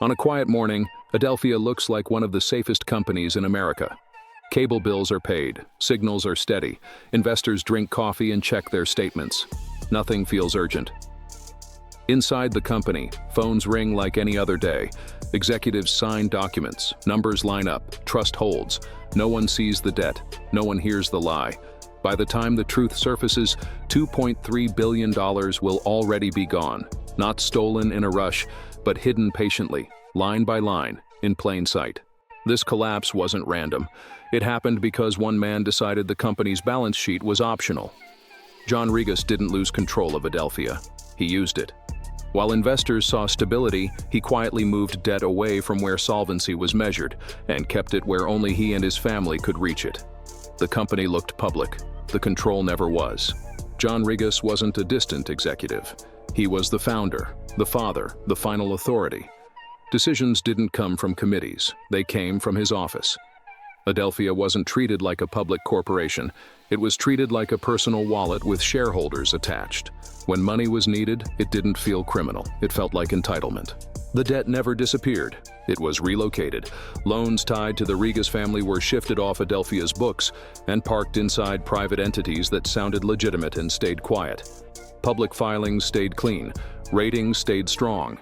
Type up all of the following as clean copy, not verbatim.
On a quiet morning, Adelphia looks like one of the safest companies in America. Cable bills are paid, signals are steady, investors drink coffee and check their statements. Nothing feels urgent. Inside the company, phones ring like any other day. Executives sign documents, numbers line up, trust holds. No one sees the debt, no one hears the lie. By the time the truth surfaces, $2.3 billion will already be gone. Not stolen in a rush, but hidden patiently, line by line, in plain sight. This collapse wasn't random. It happened because one man decided the company's balance sheet was optional. John Rigas didn't lose control of Adelphia. He used it. While investors saw stability, he quietly moved debt away from where solvency was measured and kept it where only he and his family could reach it. The company looked public. The control never was. John Rigas wasn't a distant executive. He was the founder, the father, the final authority. Decisions didn't come from committees. They came from his office. Adelphia wasn't treated like a public corporation. It was treated like a personal wallet with shareholders attached. When money was needed, it didn't feel criminal. It felt like entitlement. The debt never disappeared. It was relocated. Loans tied to the Rigas family were shifted off Adelphia's books and parked inside private entities that sounded legitimate and stayed quiet. Public filings stayed clean. Ratings stayed strong.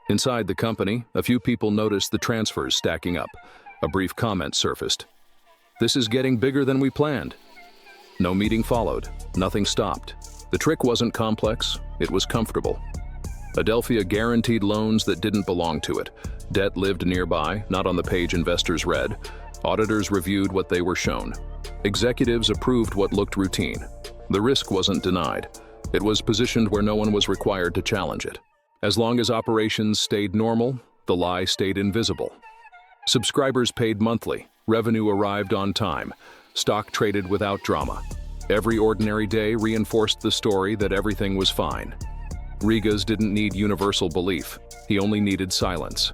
Inside the company, a few people noticed the transfers stacking up. A brief comment surfaced. "This is getting bigger than we planned." No meeting followed. Nothing stopped. The trick wasn't complex, it was comfortable. Adelphia guaranteed loans that didn't belong to it. Debt lived nearby, not on the page investors read. Auditors reviewed what they were shown. Executives approved what looked routine. The risk wasn't denied. It was positioned where no one was required to challenge it. As long as operations stayed normal, the lie stayed invisible. Subscribers paid monthly, revenue arrived on time, stock traded without drama. Every ordinary day reinforced the story that everything was fine. Rigas didn't need universal belief, he only needed silence.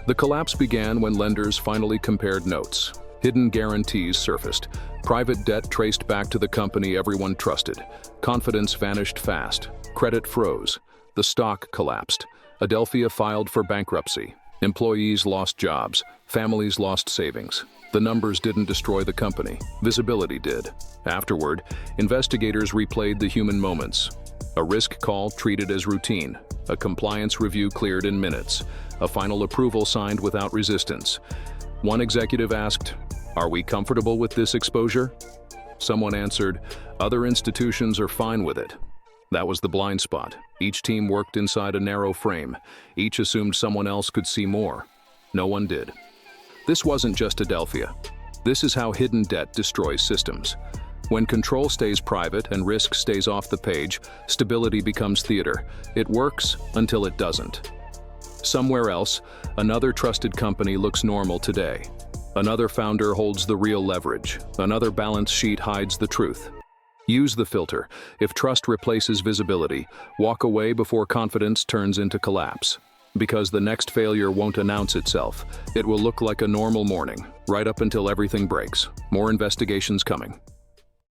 The collapse began when lenders finally compared notes. Hidden guarantees surfaced. Private debt traced back to the company everyone trusted. Confidence vanished fast. Credit froze. The stock collapsed. Adelphia filed for bankruptcy. Employees lost jobs. Families lost savings. The numbers didn't destroy the company. Visibility did. Afterward, investigators replayed the human moments. A risk call treated as routine. A compliance review cleared in minutes. A final approval signed without resistance. One executive asked, "Are we comfortable with this exposure?" Someone answered, "Other institutions are fine with it." That was the blind spot. Each team worked inside a narrow frame. Each assumed someone else could see more. No one did. This wasn't just Adelphia. This is how hidden debt destroys systems. When control stays private and risk stays off the page, stability becomes theater. It works until it doesn't. Somewhere else, another trusted company looks normal today. Another founder holds the real leverage. Another balance sheet hides the truth. Use the filter. If trust replaces visibility, walk away before confidence turns into collapse. Because the next failure won't announce itself. It will look like a normal morning, right up until everything breaks. More investigations coming.